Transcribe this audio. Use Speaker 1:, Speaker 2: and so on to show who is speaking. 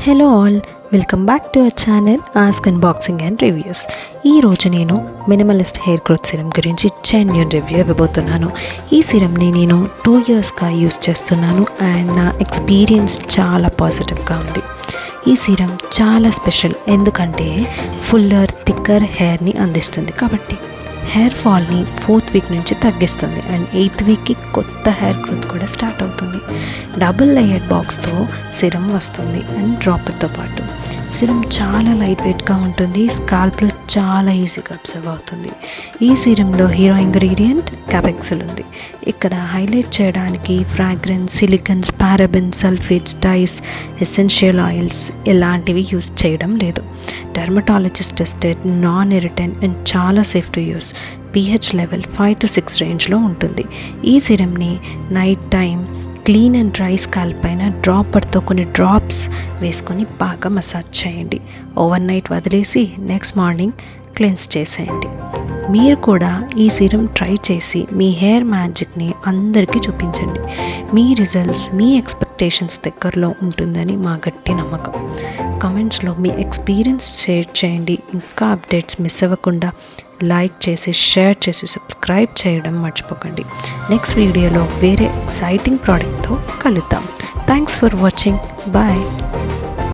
Speaker 1: Hello all, welcome back to our channel ask unboxing and reviews. ఈరోజు నేను minimalist hair growth serum గురించి genuine review ఇవ్వబోతున్నాను. ఈ సిరంని నేను 2 ఇయర్స్గా యూస్ చేస్తున్నాను అండ్ నా ఎక్స్పీరియన్స్ చాలా పాజిటివ్గా ఉంది. ఈ సిరం చాలా స్పెషల్ ఎందుకంటే ఫుల్లర్ థిక్కర్ హెయిర్ని అందిస్తుంది కాబట్టి హెయిర్ ఫాల్ని 4th వీక్ నుంచి తగ్గిస్తుంది అండ్ 8th వీక్కి కొత్త హెయిర్ గ్రోత్ కూడా స్టార్ట్ అవుతుంది. డబుల్ లేయర్డ్ బాక్స్తో సిరం వస్తుంది అండ్ డ్రాపర్తో పాటు. సిరం చాలా లైట్ వెయిట్గా ఉంటుంది, స్కాల్ప్లో చాలా ఈజీగా అబ్జర్వ్ అవుతుంది. ఈ సిరంలో హీరో ఇంగ్రీడియంట్ క్యాపెక్సిల్ ఉంది. ఇక్కడ హైలైట్ చేయడానికి fragrance, silicones, parabens, sulphates, dyes, essential oils ఎలాంటివి యూస్ చేయడం లేదు. Dermatologist tested, non irritant and చాలా safe to use. pH level 5 to 6 రేంజ్లో ఉంటుంది. ఈ సిరంని night time clean and dry scalp పైన డ్రాపర్తో కొన్ని డ్రాప్స్ వేసుకొని బాగా మసాజ్ చేయండి. ఓవర్ నైట్ వదిలేసి నెక్స్ట్ మార్నింగ్ క్లెన్స్ చేసేయండి. మీరు కూడా ఈ సిరం ట్రై చేసి మీ హెయిర్ మ్యాజిక్ని అందరికీ చూపించండి. మీ రిజల్ట్స్ మీ ఎక్స్పెక్టేషన్స్ దగ్గరలో ఉంటుందని మా గట్టి నమ్మకం. కామెంట్స్లో మీ ఎక్స్పీరియన్స్ షేర్ చేయండి. ఇంకా అప్డేట్స్ మిస్ అవ్వకుండా లైక్ చేసి, షేర్ చేసి, సబ్స్క్రైబ్ చేయడం మర్చిపోకండి. నెక్స్ట్ వీడియోలో వేరే ఎక్సైటింగ్ ప్రోడక్ట్తో కలుద్దాం. Thanks for watching. బాయ్.